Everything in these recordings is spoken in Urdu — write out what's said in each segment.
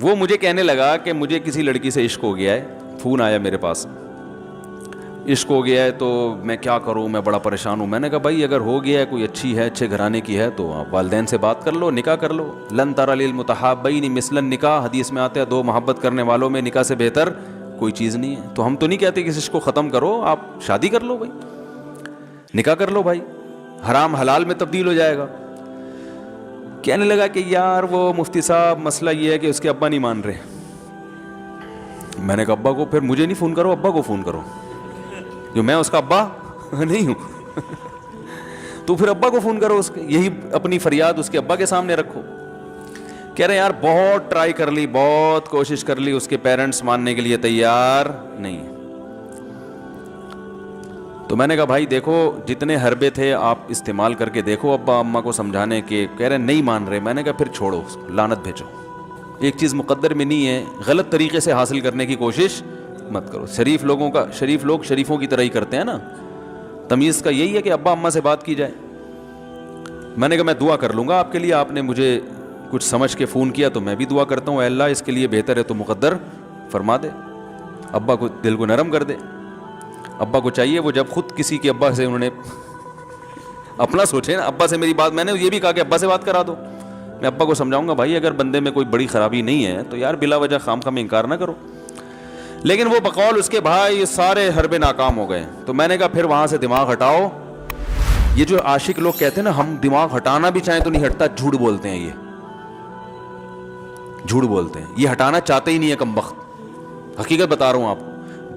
وہ مجھے کہنے لگا کہ مجھے کسی لڑکی سے عشق ہو گیا ہے, فون آیا میرے پاس, عشق ہو گیا ہے تو میں کیا کروں, میں بڑا پریشان ہوں. میں نے کہا بھائی اگر ہو گیا ہے, کوئی اچھی ہے, اچھے گھرانے کی ہے, تو آپ والدین سے بات کر لو, نکاح کر لو. لن تر للمتحابین مثل النکاح, حدیث میں آتا ہے دو محبت کرنے والوں میں نکاح سے بہتر کوئی چیز نہیں ہے. تو ہم تو نہیں کہتے کہ اس کو ختم کرو, آپ شادی کر لو بھائی, نکاح کر لو بھائی, حرام حلال میں تبدیل ہو جائے گا. کہنے لگا کہ یار وہ مفتی صاحب مسئلہ یہ ہے کہ اس کے ابا نہیں مان رہے. میں نے کہا ابا کو, پھر مجھے نہیں فون کرو, ابا کو فون کرو, جو میں اس کا ابا نہیں ہوں. تو پھر ابا کو فون کرو, اس کے یہی اپنی فریاد اس کے ابا کے سامنے رکھو. کہہ رہے یار بہت ٹرائی کر لی, بہت کوشش کر لی, اس کے پیرنٹس ماننے کے لیے تیار نہیں. تو میں نے کہا بھائی دیکھو جتنے حربے تھے آپ استعمال کر کے دیکھو ابا اماں کو سمجھانے کے. کہہ رہے نہیں مان رہے. میں نے کہا پھر چھوڑو, لعنت بھیجو. ایک چیز مقدر میں نہیں ہے, غلط طریقے سے حاصل کرنے کی کوشش مت کرو. شریف لوگ شریفوں کی طرح ہی کرتے ہیں نا. تمیز کا یہی ہے کہ ابا اماں سے بات کی جائے. میں نے کہا میں دعا کر لوں گا آپ کے لیے, آپ نے مجھے کچھ سمجھ کے فون کیا تو میں بھی دعا کرتا ہوں, اے اللہ اس کے لیے بہتر ہے تو مقدر فرما دے, ابا کو دل کو نرم کر دے. ابا کو چاہیے وہ جب خود کسی کے ابا سے انہوں نے اپنا سوچے نا, ابا سے میری بات, میں نے یہ بھی کہا کہ ابا سے بات کرا دو. میں ابا کو سمجھاؤں گا بھائی اگر بندے میں کوئی بڑی خرابی نہیں ہے تو یار بلا وجہ خام خام انکار نہ کرو. لیکن وہ بقول اس کے بھائی یہ سارے حربے ناکام ہو گئے. تو میں نے کہا پھر وہاں سے دماغ ہٹاؤ. یہ جو عاشق لوگ کہتے ہیں نا ہم دماغ ہٹانا بھی چاہیں تو نہیں ہٹتا, جھوٹ بولتے ہیں. یہ جھوٹ بولتے ہیں, یہ ہٹانا چاہتے ہی نہیں ہے کمبخت. حقیقت بتا رہا ہوں آپ کو,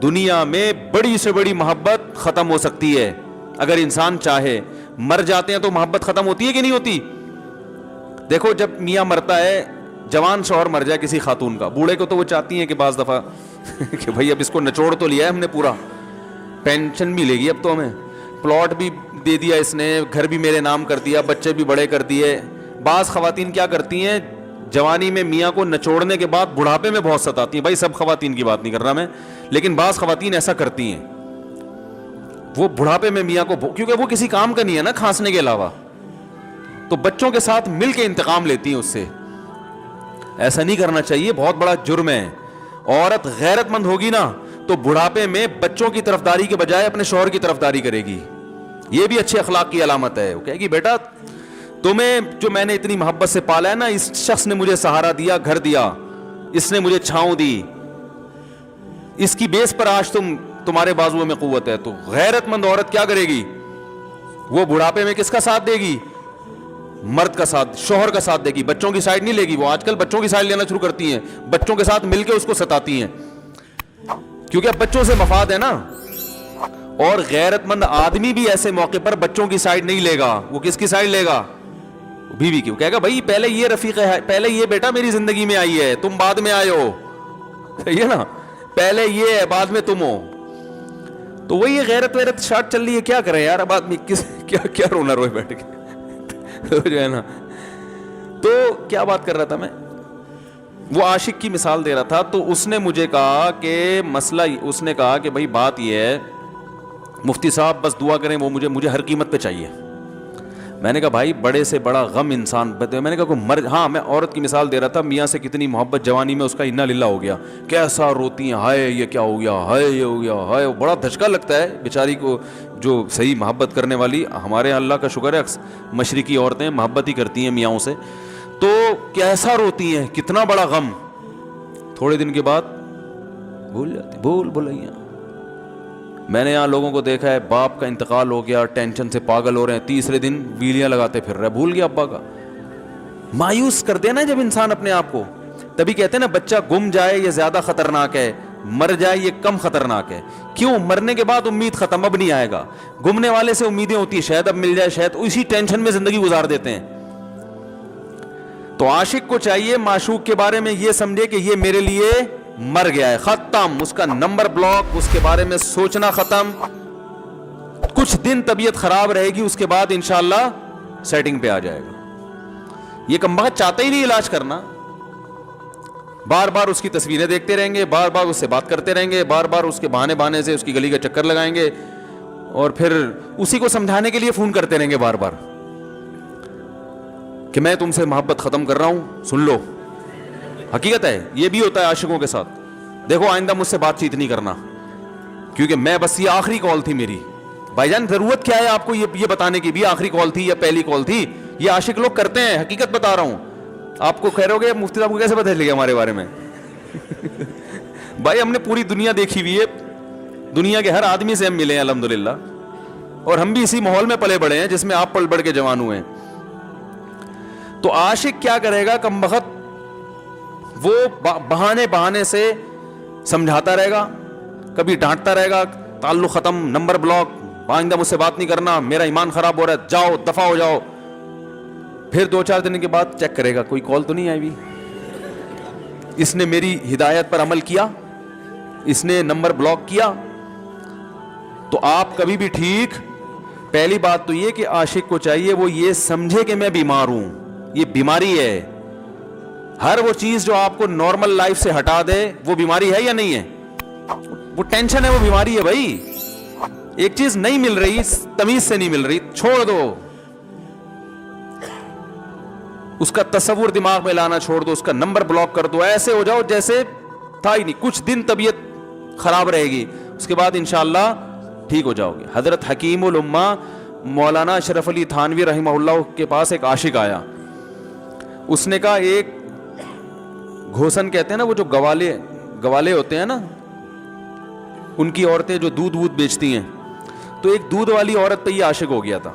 دنیا میں بڑی سے بڑی محبت ختم ہو سکتی ہے اگر انسان چاہے. مر جاتے ہیں تو محبت ختم ہوتی ہے کہ نہیں ہوتی؟ دیکھو جب میاں مرتا ہے, جوان شوہر مر جائے کسی خاتون کا, بوڑھے کو تو وہ چاہتی ہیں کہ بعض دفعہ کہ بھائی اب اس کو نچوڑ تو لیا ہے ہم نے, پورا پینشن ملے گی اب تو ہمیں, پلاٹ بھی دے دیا اس نے, گھر بھی میرے نام کر دیا, بچے بھی بڑے کر دیے. بعض خواتین کیا کرتی ہیں, جوانی میں میاں کو نچوڑنے کے بعد بڑھاپے میں بہت ستاتی ہیں. بھائی سب خواتین کی بات نہیں کر رہا میں, لیکن بعض خواتین ایسا کرتی ہیں, وہ بڑھاپے میں میاں کو, کیونکہ وہ کسی کام کا نہیں ہے نا کھانسنے کے علاوہ, تو بچوں کے ساتھ مل کے انتقام لیتی ہیں اس سے. ایسا نہیں کرنا چاہیے, بہت بڑا جرم ہے. عورت غیرت مند ہوگی نا تو بڑھاپے میں بچوں کی طرفداری کے بجائے اپنے شوہر کی طرفداری کرے گی. یہ بھی اچھے اخلاق کی علامت ہے. وہ کہے گی بیٹا تمہیں جو میں نے اتنی محبت سے پالا ہے نا, اس شخص نے مجھے سہارا دیا, گھر دیا, اس نے مجھے چھاؤں دی, اس کی بیس پر آج تمہارے بازوؤں میں قوت ہے. تو غیرت مند عورت کیا کرے گی, وہ بڑھاپے میں کس کا ساتھ دے گی؟ مرد کا ساتھ, شوہر کا ساتھ دے گی, بچوں کی سائیڈ نہیں لے گی. وہ آج کل بچوں کی سائیڈ لینا شروع کرتی ہیں, بچوں کے ساتھ مل کے اس کو ستاتی ہیں, کیونکہ اب بچوں سے مفاد ہے نا. اور غیرت مند آدمی بھی ایسے موقع پر بچوں کی سائیڈ نہیں لے گا. وہ کس کی سائیڈ لے گا؟ بیوی کی. وہ کہے گا بھائی پہلے یہ رفیق ہے, پہلے یہ بیٹا میری زندگی میں آئی ہے, تم بعد میں آئے ہو, صحیح ہے نا, پہلے یہ ہے بعد میں تم ہو. تو وہی غیرت ویرت شارٹ چل رہی ہے. کیا کریں یار اب آدمی کیا رونا روئے بیٹھ کے جو ہے نا. تو کیا بات کر رہا تھا میں, وہ عاشق کی مثال دے رہا تھا. تو اس نے مجھے کہا کہ مسئلہ, اس نے کہا کہ بھائی بات یہ ہے مفتی صاحب بس دعا کریں, وہ مجھے ہر قیمت پہ چاہیے. میں نے کہا بھائی بڑے سے بڑا غم انسان, میں نے کہا کوئی ہاں میں عورت کی مثال دے رہا تھا, میاں سے کتنی محبت جوانی میں اس کا انا للہ ہو گیا, کیسا روتی ہیں, ہائے یہ کیا ہو گیا, ہائے یہ ہو گیا, ہائے. بڑا دھچکا لگتا ہے بیچاری کو, جو صحیح محبت کرنے والی. ہمارے اللہ کا شکر ہے مشرقی عورتیں محبت ہی کرتی ہیں میاں سے, تو کیسا روتی ہیں, کتنا بڑا غم. تھوڑے دن کے بعد بھول جاتی, بھولائیاں. میں نے یہاں لوگوں کو دیکھا ہے, باپ کا انتقال ہو گیا, ٹینشن سے پاگل ہو رہے ہیں, تیسرے دن ویلیاں لگاتے پھر رہے, بھول گیا ابا کا. مایوس کر دینا جب انسان اپنے آپ کو. تبھی کہتے ہیں نا بچہ گم جائے یہ زیادہ خطرناک ہے, مر جائے یہ کم خطرناک ہے. کیوں؟ مرنے کے بعد امید ختم, اب نہیں آئے گا. گمنے والے سے امیدیں ہوتی ہیں شاید اب مل جائے, شاید, اسی ٹینشن میں زندگی گزار دیتے ہیں. تو عاشق کو چاہیے معشوق کے بارے میں یہ سمجھے کہ یہ میرے لیے مر گیا ہے, ختم, اس کا نمبر بلاک, اس کے بارے میں سوچنا ختم. کچھ دن طبیعت خراب رہے گی, اس کے بعد انشاءاللہ سیٹنگ پہ آ جائے گا. یہ کمبخت چاہتا ہی نہیں علاج کرنا, بار بار اس کی تصویریں دیکھتے رہیں گے, بار بار اس سے بات کرتے رہیں گے, بار بار اس کے بہانے سے اس کی گلی کا چکر لگائیں گے, اور پھر اسی کو سمجھانے کے لیے فون کرتے رہیں گے بار بار کہ میں تم سے محبت ختم کر رہا ہوں, سن لو. حقیقت ہے, یہ بھی ہوتا ہے عاشقوں کے ساتھ. دیکھو آئندہ مجھ سے بات چیت نہیں کرنا, کیونکہ میں بس یہ آخری کال تھی میری. بھائی جان ضرورت کیا ہے آپ کو یہ بتانے کی بھی آخری کال تھی یا پہلی کال تھی؟ یہ عاشق لوگ کرتے ہیں, حقیقت بتا رہا ہوں. آپ کو کہہ رہے ہو گے مفتی صاحب کو کیسے پتہ چل گیا ہمارے بارے میں؟ بھائی ہم نے پوری دنیا دیکھی ہوئی ہے, دنیا کے ہر آدمی سے ہم ملے ہیں الحمدللہ, اور ہم بھی اسی ماحول میں پلے بڑے ہیں جس میں آپ پل بڑھ کے جوان ہوئے ہیں. تو عاشق کیا کرے گا کم بخت, وہ بہانے سے سمجھاتا رہے گا, کبھی ڈانٹتا رہے گا, تعلق ختم, نمبر بلاک, آئندہ مجھ سے بات نہیں کرنا, میرا ایمان خراب ہو رہا ہے, جاؤ دفع ہو جاؤ. پھر 2-4 دن کے بعد چیک کرے گا کوئی کال تو نہیں آئی ہوئی, اس نے میری ہدایت پر عمل کیا, اس نے نمبر بلاک کیا. تو آپ کبھی بھی ٹھیک, پہلی بات تو یہ کہ عاشق کو چاہیے وہ یہ سمجھے کہ میں بیمار ہوں, یہ بیماری ہے. ہر وہ چیز جو آپ کو نارمل لائف سے ہٹا دے وہ بیماری ہے یا نہیں ہے؟ وہ ٹینشن ہے, وہ بیماری ہے بھائی. ایک چیز نہیں مل رہی, تمیز سے نہیں مل رہی, چھوڑ دو, اس کا تصور دماغ میں لانا چھوڑ دو, اس کا نمبر بلاک کر دو, ایسے ہو جاؤ جیسے تھا ہی نہیں. کچھ دن طبیعت خراب رہے گی, اس کے بعد انشاءاللہ ٹھیک ہو جاؤ گے. حضرت حکیم الامہ مولانا اشرف علی تھانوی رحمہ اللہ کے پاس ایک عاشق آیا. اس نے کہا ایک گھوسن کہتے ہیں نا, وہ جو گوالے ہوتے ہیں نا, ان کی عورتیں جو دودھ بیچتی ہیں, تو ایک دودھ والی عورت پہ یہ عاشق ہو گیا تھا,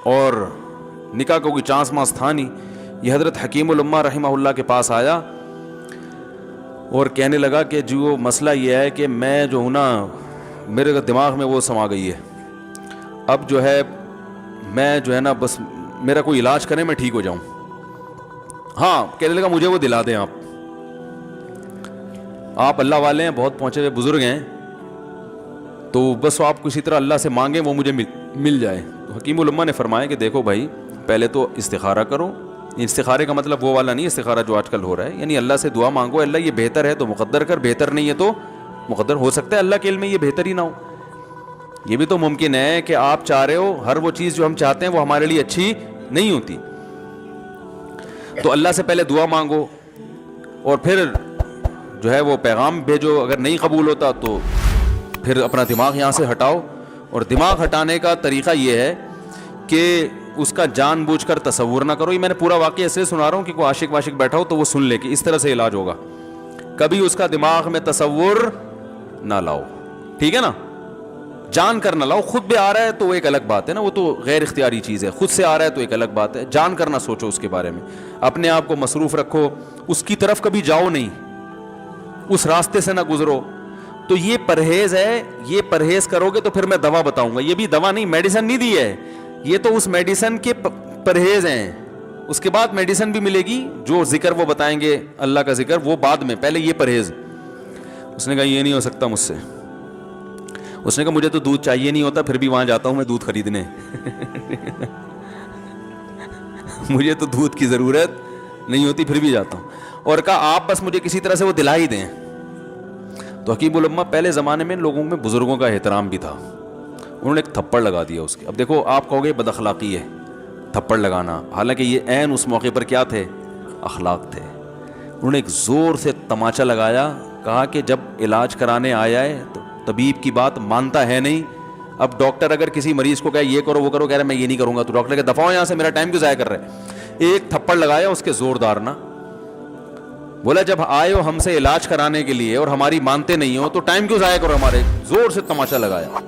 اور نکاح کا کوئی چانس مانس تھا نہیں. یہ حضرت حکیم الامہ رحمہ اللہ کے پاس آیا اور کہنے لگا کہ جو مسئلہ یہ ہے کہ میں جو ہوں نا, میرے دماغ میں وہ سما گئی ہے, اب جو ہے میں جو ہے نا بس میرا کوئی علاج کریں میں ٹھیک ہو جاؤں. ہاں, کہنے لگا مجھے وہ دلا دیں آپ اللہ والے ہیں, بہت پہنچے ہوئے بزرگ ہیں, تو بس آپ کسی طرح اللہ سے مانگیں وہ مجھے مل جائے. تو حکیم الامہ نے فرمایا کہ دیکھو بھائی, پہلے تو استخارہ کرو. استخارے کا مطلب وہ والا نہیں استخارہ جو آج کل ہو رہا ہے, یعنی اللہ سے دعا مانگو, اللہ یہ بہتر ہے تو مقدر کر, بہتر نہیں ہے تو مقدر. ہو سکتا ہے اللہ کے علم میں یہ بہتر ہی نہ ہو, یہ بھی تو ممکن ہے کہ آپ چاہ رہے ہو ہر وہ چیز جو ہم چاہتے ہیں وہ ہمارے لیے اچھی نہیں ہوتی. تو اللہ سے پہلے دعا مانگو, اور پھر جو ہے وہ پیغام بھیجو. اگر نہیں قبول ہوتا تو پھر اپنا دماغ یہاں سے ہٹاؤ. اور دماغ ہٹانے کا طریقہ یہ ہے کہ اس کا جان بوجھ کر تصور نہ کرو. یہ میں نے پورا واقعہ ایسے سنا رہا ہوں کہ کوئی عاشق واشق بیٹھا ہو تو وہ سن لے کہ اس طرح سے علاج ہوگا. کبھی اس کا دماغ میں تصور نہ لاؤ, ٹھیک ہے نا, جان کر نہ لاؤ. خود بھی آ رہا ہے تو وہ ایک الگ بات ہے نا, وہ تو غیر اختیاری چیز ہے. خود سے آ رہا ہے تو ایک الگ بات ہے, جان کر نہ سوچو اس کے بارے میں. اپنے آپ کو مصروف رکھو, اس کی طرف کبھی جاؤ نہیں, اس راستے سے نہ گزرو. تو یہ پرہیز ہے, یہ پرہیز کرو گے تو پھر میں دوا بتاؤں گا. یہ بھی دوا نہیں, میڈیسن نہیں دی ہے, یہ تو اس میڈیسن کے پرہیز ہیں. اس کے بعد میڈیسن بھی ملے گی, جو ذکر وہ بتائیں گے اللہ کا ذکر وہ بعد میں, پہلے یہ پرہیز. اس نے کہا یہ نہیں ہو سکتا مجھ سے. اس نے کہا مجھے تو دودھ چاہیے نہیں ہوتا, پھر بھی وہاں جاتا ہوں میں دودھ خریدنے. مجھے تو دودھ کی ضرورت نہیں ہوتی پھر بھی جاتا ہوں. اور کہا آپ بس مجھے کسی طرح سے وہ دلا ہی دیں. تو حکیم الامہ پہلے زمانے میں لوگوں میں بزرگوں کا احترام بھی تھا, انہوں نے ایک تھپڑ لگا دیا اس کے. اب دیکھو آپ کہو گے بد اخلاقی ہے تھپڑ لگانا, حالانکہ یہ عین اس موقع پر کیا تھے, اخلاق تھے. انہوں نے ایک زور سے تماچا لگایا, کہا کہ جب علاج کرانے آیا ہے تو طبیب کی بات مانتا ہے نہیں. اب ڈاکٹر اگر کسی مریض کو کہے یہ کرو وہ کرو, کہہ رہے میں یہ نہیں کروں گا, تو ڈاکٹر کہ دفعہ ہو یہاں سے, میرا ٹائم کیوں ضائع کر رہے. ایک تھپڑ لگایا اس کے زوردار نا, بولا جب آئے ہو ہم سے علاج کرانے کے لیے اور ہماری مانتے نہیں ہو تو ٹائم کیوں ضائع کرو ہمارے. زور سے تماشا لگایا.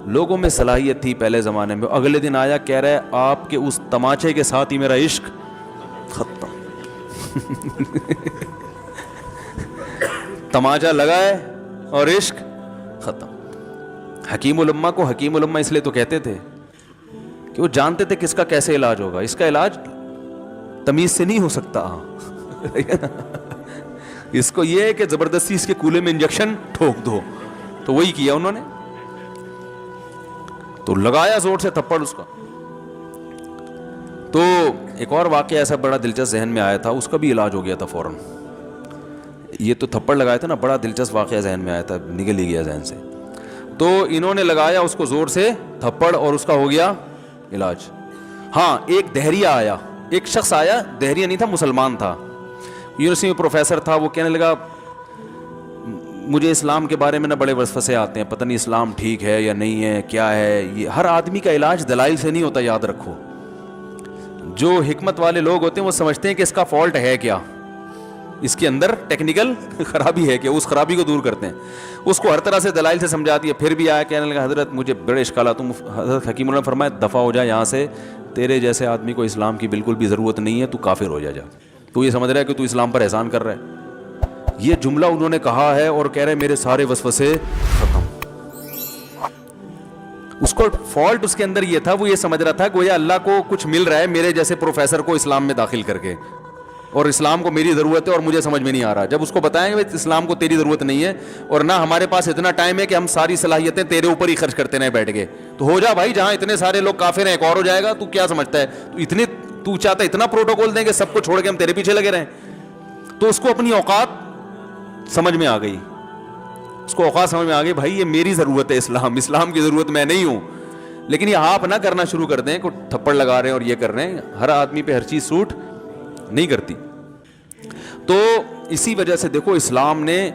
لوگوں میں صلاحیت تھی پہلے زمانے میں. اگلے دن آیا, کہہ رہا ہے آپ کے اس تماچے کے ساتھ ہی میرا عشق ختم. تماچا لگا ہے اور عشق ختم. حکیم الامہ کو حکیم الامہ اس لیے تو کہتے تھے کہ وہ جانتے تھے کس کا کیسے علاج ہوگا. اس کا علاج تمیز سے نہیں ہو سکتا. اس کو یہ ہے کہ زبردستی اس کے کولے میں انجیکشن ٹھوک دو, تو وہی کیا انہوں نے. تو لگایا زور سے تھپڑ اس کا. تو ایک اور واقعہ ایسا بڑا دلچسپ ذہن میں آیا تھا, اس کا بھی علاج ہو گیا تھا فوراً. یہ تو تھپڑ لگایا تھا نا, بڑا دلچسپ واقعہ ذہن میں آیا تھا, نکل ہی گیا ذہن سے. تو انہوں نے لگایا اس کو زور سے تھپڑ اور اس کا ہو گیا علاج. ہاں, ایک دہریہ آیا, ایک شخص آیا, دہریہ نہیں تھا مسلمان تھا. یونیورسٹی میں پروفیسر تھا, وہ کہنے لگا مجھے اسلام کے بارے میں نا بڑے وسوسے آتے ہیں, پتہ نہیں اسلام ٹھیک ہے یا نہیں ہے, کیا ہے یہ. ہر آدمی کا علاج دلائل سے نہیں ہوتا, یاد رکھو. جو حکمت والے لوگ ہوتے ہیں وہ سمجھتے ہیں کہ اس کا فالٹ ہے کیا, اس کے اندر ٹیکنیکل خرابی ہے کہ اس خرابی کو دور کرتے ہیں. اس کو ہر طرح سے دلائل سے سمجھا دیا, پھر بھی آیا کہنے لگا حضرت مجھے بڑے اشکالات. حضرت حکیم اللہ نے فرمایا دفع ہو جا یہاں سے, تیرے جیسے آدمی کو اسلام کی بالکل بھی ضرورت نہیں ہے, تو کافر ہو جا. تو یہ سمجھ رہا ہے کہ تو اسلام پر احسان کر رہا ہے. یہ جملہ انہوں نے کہا ہے اور کہہ رہے میرے سارے وسوسے ختم. اس کو فالٹ اس کے اندر یہ تھا, وہ یہ سمجھ رہا تھا گویا اللہ کو کچھ مل رہا ہے میرے جیسے پروفیسر کو اسلام میں داخل کر کے, اور اسلام کو میری ضرورت ہے اور مجھے سمجھ میں نہیں آ رہا. جب اس کو بتائیں گے اسلام کو تیری ضرورت نہیں ہے اور نہ ہمارے پاس اتنا ٹائم ہے کہ ہم ساری صلاحیتیں تیرے اوپر ہی خرچ کرتے رہیں بیٹھ کے, تو ہو جا بھائی, جہاں اتنے سارے لوگ کافر ہیں ایک اور ہو جائے گا. تو کیا سمجھتا ہے تو چاہتا ہے اتنا پروٹوکول دیں کہ سب کو چھوڑ کے ہم تیرے پیچھے لگے رہیں. تو اس کو اپنی اوقات سمجھ میں آ گئی, اس کو اوقات سمجھ میں آ گئی, بھائی یہ میری ضرورت ہے, اسلام کی ضرورت میں نہیں ہوں. لیکن یہ آپ نہ کرنا شروع کر دیں, کوئی تھپڑ لگا رہے ہیں اور یہ کر رہے ہیں. ہر آدمی پہ ہر چیز سوٹ نہیں کرتی. تو اسی وجہ سے دیکھو اسلام نے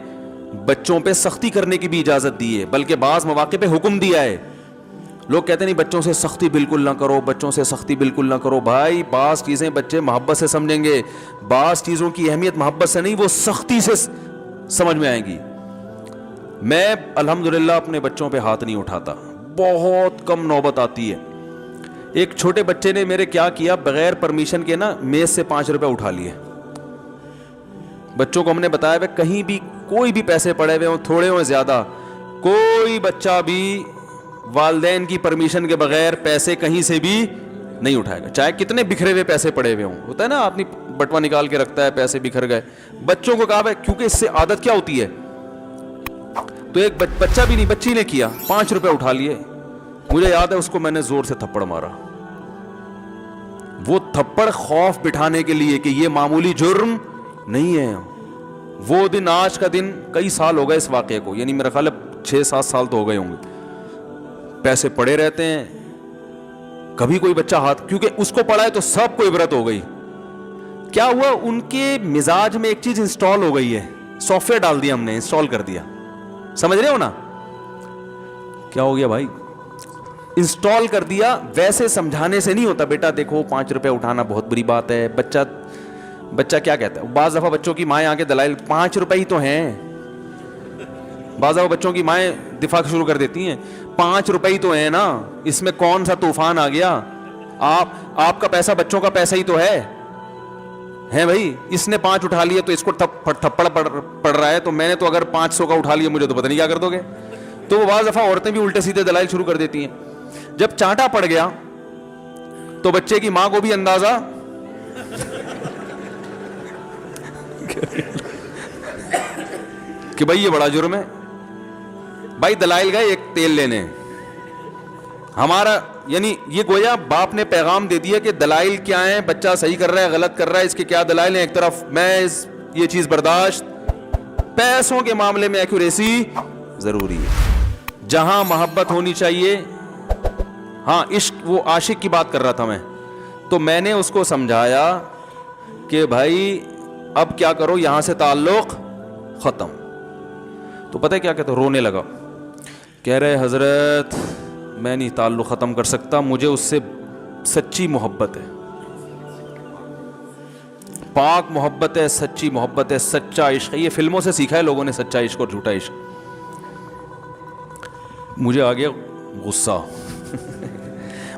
بچوں پہ سختی کرنے کی بھی اجازت دی ہے, بلکہ بعض مواقع پہ حکم دیا ہے. لوگ کہتے نہیں بچوں سے سختی بالکل نہ کرو, بچوں سے سختی بالکل نہ کرو. بھائی بعض چیزیں بچے محبت سے سمجھیں گے, بعض چیزوں کی اہمیت محبت سے نہیں, وہ سختی سے سمجھ میں آئیں گی. میں الحمدللہ اپنے بچوں پہ ہاتھ نہیں اٹھاتا, بہت کم نوبت آتی ہے. ایک چھوٹے بچے نے میرے کیا کیا, بغیر پرمیشن کے نا میز سے 5 روپے اٹھا لیے. بچوں کو ہم نے بتایا ہے کہیں بھی کوئی بھی پیسے پڑے ہوئے ہوں, تھوڑے ہوں زیادہ, کوئی بچہ بھی والدین کی پرمیشن کے بغیر پیسے کہیں سے بھی نہیں اٹھائے گا, چاہے کتنے بکھرے ہوئے پیسے پڑے ہوئے ہوں. ہوتا ہے نا آدمی بٹوا نکال کے رکھتا ہے, پیسے بکھر گئے. بچوں کو کہا ہے کیونکہ اس سے عادت کیا ہوتی ہے. تو ایک بچہ بھی نہیں, بچی نے کیا, 5 روپے اٹھا لیے. مجھے یاد ہے اس کو میں نے زور سے تھپڑ مارا. وہ تھپڑ خوف بٹھانے کے لیے کہ یہ معمولی جرم نہیں ہے. وہ دن, آج کا دن کئی سال ہو گئے اس واقعے کو, یعنی میرا خیال ہے 6-7 سال تو ہو گئے ہوں گے. پیسے پڑے رہتے ہیں, کبھی کوئی بچہ ہاتھ, کیونکہ اس کو پڑا ہے تو سب کو عبرت ہو گئی. کیا ہوا, ان کے مزاج میں ایک چیز انسٹال ہو گئی ہے, سافٹ ویئر ڈال دیا ہم نے, انسٹال کر دیا. سمجھ رہے ہو نا کیا ہو گیا بھائی, انسٹال کر دیا. ویسے سمجھانے سے نہیں ہوتا, بیٹا دیکھو 5 روپے اٹھانا بہت بری بات ہے. بچہ کیا کہتا ہے, بعض دفعہ بچوں کی مائیں آگے دلائل 5 روپے ہی تو ہیں. بعض دفعہ بچوں کی مائیں دفاع شروع کر دیتی ہیں, 5 روپے ہی تو ہیں نا, اس میں کون سا طوفان آ گیا. آپ کا پیسہ بچوں کا پیسہ ہی تو ہے بھائی. اس نے 5 اٹھا لیے تو اس کو تھپڑ پڑ رہا ہے, تو میں نے تو اگر 500 کا اٹھا لیا مجھے تو پتہ نہیں کیا کر دو گے. تو وہ بعض دفعہ عورتیں بھی الٹے سیدھے دلائل شروع کر دیتی ہیں. جب چانٹا پڑ گیا تو بچے کی ماں کو بھی اندازہ کہ بھائی یہ بڑا جرم ہے. بھائی دلائل گئے ایک تیل لینے, ہمارا یعنی یہ گویا باپ نے پیغام دے دیا کہ دلائل کیا ہیں, بچہ صحیح کر رہا ہے غلط کر رہا ہے, اس کے کیا دلائل ہیں. ایک طرف میں یہ چیز برداشت, پیسوں کے معاملے میں ایکوریسی ضروری ہے. جہاں محبت ہونی چاہیے, ہاں عشق, وہ عاشق کی بات کر رہا تھا میں, تو میں نے اس کو سمجھایا کہ بھائی اب کیا کرو, یہاں سے تعلق ختم. تو پتہ ہے کیا کہتا, رونے لگا, کہہ رہے حضرت میں نہیں تعلق ختم کر سکتا, مجھے اس سے سچی محبت ہے, پاک محبت ہے, سچی محبت ہے, سچا عشق ہے. یہ فلموں سے سیکھا ہے لوگوں نے, سچا عشق اور جھوٹا عشق. مجھے آ گیا غصہ.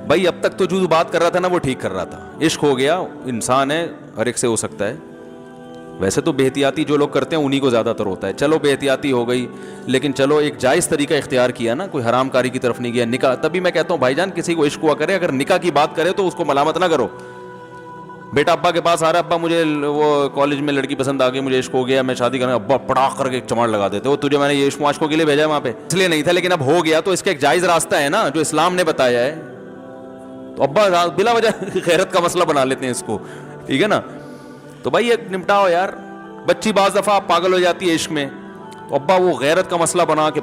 بھائی اب تک تو جو بات کر رہا تھا نا وہ ٹھیک کر رہا تھا, عشق ہو گیا, انسان ہے, ہر ایک سے ہو سکتا ہے. ویسے تو بے احتیاطی جو لوگ کرتے ہیں انہی کو زیادہ تر ہوتا ہے. چلو بے احتیاطی ہو گئی, لیکن چلو ایک جائز طریقہ اختیار کیا نا, کوئی حرام کاری کی طرف نہیں گیا. نکاح, تبھی میں کہتا ہوں بھائی جان کسی کو عشق ہوا کرے, اگر نکاح کی بات کرے تو اس کو ملامت نہ کرو. بیٹا ابا کے پاس آ رہا ہے, ابا مجھے وہ کالج میں لڑکی پسند آ گئی, مجھے عشق ہو گیا, میں شادی کرنا, ابا پڑاخ کر کے ایک چماڑ لگا دیتے, وہ تجھے میں نے یہ عشق معاشقوں کے لیے بھیجا ہے وہاں پہ, اس لیے نہیں تھا, لیکن اب ہو گیا تو اس کا ایک جائز راستہ ہے نا جو اسلام نے بتایا ہے. تو ابا بلا وجہ غیرت کا مسئلہ بنا لیتے ہیں اس کو, ٹھیک ہے نا. تو بھائی ایک نمٹاؤ یار. بچی بعض دفعہ پاگل ہو جاتی ہے عشق میں, تو ابا وہ غیرت کا مسئلہ بنا کے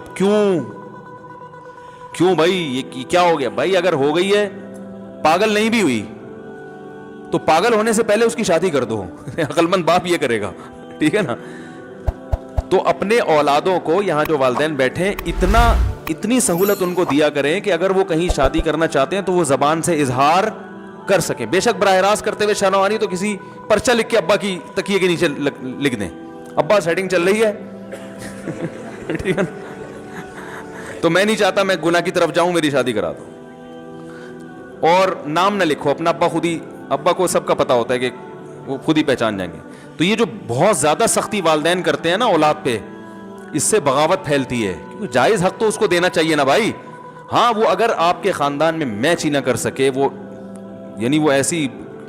کیوں بھائی یہ کیا ہو گیا. بھائی اگر ہو گئی ہے, پاگل نہیں بھی ہوئی, تو پاگل ہونے سے پہلے اس کی شادی کر دو. عقل مند باپ یہ کرے گا, ٹھیک ہے نا. تو اپنے اولادوں کو, یہاں جو والدین بیٹھے, اتنی سہولت ان کو دیا کریں کہ اگر وہ کہیں شادی کرنا چاہتے ہیں تو وہ زبان سے اظہار کر سکیں. بے شک براہ راست کرتے ہوئے شرم آنی تو کسی پرچہ لکھ کے ابا کی تکیے کے نیچے لکھ دیں, ابا سیٹنگ چل رہی ہے. ٹھیک ہے نا. تو میں نہیں چاہتا میں گناہ کی طرف جاؤں, میری شادی کرا دو. اور نام نہ لکھو اپنا, ابا کو سب کا پتا ہوتا ہے کہ وہ خود ہی پہچان جائیں گے. تو یہ جو بہت زیادہ سختی والدین کرتے ہیں نا اولاد پہ, اس سے بغاوت پھیلتی ہے. کیونکہ جائز حق تو اس کو دینا چاہیے نا بھائی. ہاں وہ اگر آپ کے خاندان میں میچ ہی نہ کر سکے, وہ یعنی وہ ایسی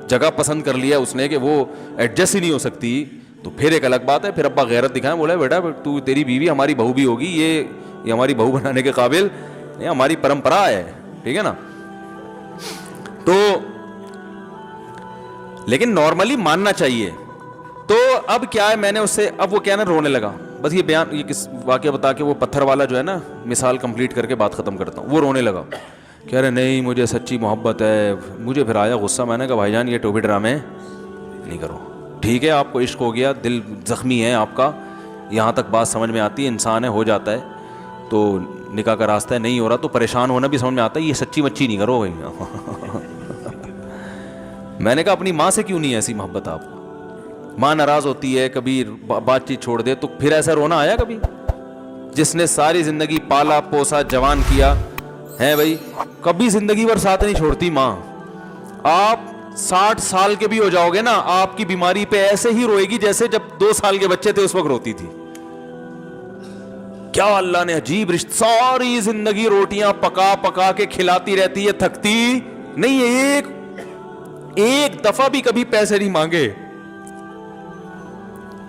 جگہ پسند کر لیا اس نے کہ وہ ایڈجسٹ ہی نہیں ہو سکتی, تو پھر ایک الگ بات ہے. پھر ابا غیرت دکھائیں, بولا بیٹا تو تیری بیوی ہماری بہو بھی ہوگی, یہ ہماری بہو بنانے کے قابل, یہ ہماری پرمپرا ہے, ٹھیک ہے نا. تو لیکن نارملی ماننا چاہیے. تو اب کیا ہے, میں نے اس سے, اب وہ کیا نا رونے لگا. بس یہ بیان, یہ کس واقعہ بتا کے وہ پتھر والا جو ہے نا مثال کمپلیٹ کر کے بات ختم کرتا ہوں. وہ رونے لگا, کہہ رہے نہیں مجھے سچی محبت ہے. مجھے پھر آیا غصہ, میں نے کہا بھائی جان یہ ٹوپی ڈرامے نہیں کرو. ٹھیک ہے آپ کو عشق ہو گیا, دل زخمی ہے آپ کا, یہاں تک بات سمجھ میں آتی ہے, انسان ہے, ہو جاتا ہے, تو نکاح کا راستہ ہے, نہیں ہو رہا تو پریشان ہونا بھی سمجھ میں آتا ہے. یہ سچی مچی نہیں کرو بھائی. میں نے کہا اپنی ماں سے کیوں نہیں ایسی محبت آپ کو؟ ماں ناراض ہوتی ہے, کبھی بات چیت چھوڑ دے, تو پھر ایسا رونا آیا کبھی؟ جس نے ساری زندگی پالا پوسا جوان کیا ہے بھائی, کبھی زندگی بھر ساتھ نہیں چھوڑتی ماں. آپ 60 سال کے بھی ہو جاؤ گے نا, آپ کی بیماری پہ ایسے ہی روئے گی جیسے جب 2 سال کے بچے تھے اس وقت روتی تھی. کیا اللہ نے عجیب رشتہ, ساری زندگی روٹیاں پکا پکا کے کھلاتی رہتی ہے, تھکتی نہیں ہے, ایک دفعہ بھی کبھی پیسے نہیں مانگے.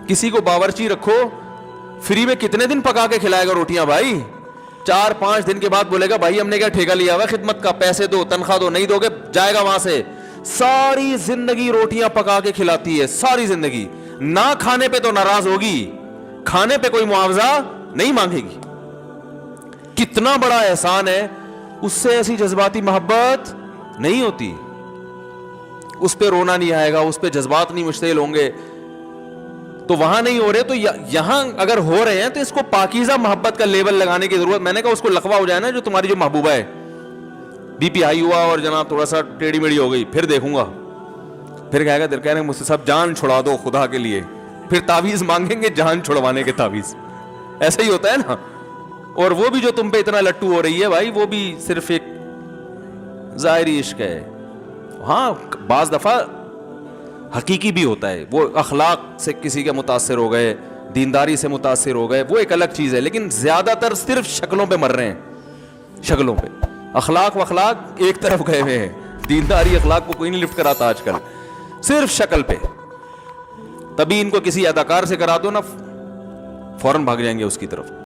کسی کو باورچی رکھو, فری میں کتنے دن پکا کے کھلائے گا روٹیاں بھائی؟ 4-5 دن کے بعد بولے گا بھائی ہم نے کیا ٹھیکہ لیا ہوا خدمت کا, پیسے دو, تنخواہ دو, نہیں دو گے جائے گا وہاں سے. ساری زندگی روٹیاں پکا کے کھلاتی ہے, ساری زندگی. نہ کھانے پہ تو ناراض ہوگی, کھانے پہ کوئی معاوضہ نہیں مانگے گی. کتنا بڑا احسان ہے, اس سے ایسی جذباتی محبت نہیں ہوتی. اس پہ رونا نہیں آئے گا, اس پہ جذبات نہیں مشتعل ہوں گے. تو وہاں نہیں ہو رہے, تو یہاں اگر ہو رہے ہیں تو اس کو پاکیزہ محبت کا لیبل لگانے کی ضرورت. میں نے کہا اس کو لقبہ ہو جائے نا, جو تمہاری جو محبوبہ ہے, بی پی ہائی ہوا اور جناب تھوڑا سا ٹیڑھی میڑھی ہو گئی, پھر دیکھوں گا. پھر کہے گا دل کہہ رہے مجھ سے سب جان چھڑا دو خدا کے لیے, پھر تعویذ مانگیں گے جان چھڑوانے کے تعویذ. ایسا ہی ہوتا ہے نا. اور وہ بھی جو تم پہ اتنا لٹو ہو رہی ہے بھائی, وہ بھی صرف ایک ظاہری عشق ہے. ہاں بعض دفعہ حقیقی بھی ہوتا ہے, وہ اخلاق سے کسی کے متاثر ہو گئے, دینداری سے متاثر ہو گئے, وہ ایک الگ چیز ہے. لیکن زیادہ تر صرف شکلوں پہ مر رہے ہیں, شکلوں پہ. اخلاق ایک طرف گئے ہوئے ہیں, دینداری اخلاق کو کوئی نہیں لفٹ کراتا آج کل, صرف شکل پہ. تبھی ان کو کسی اداکار سے کرا دو نا, فوراً بھاگ جائیں گے اس کی طرف.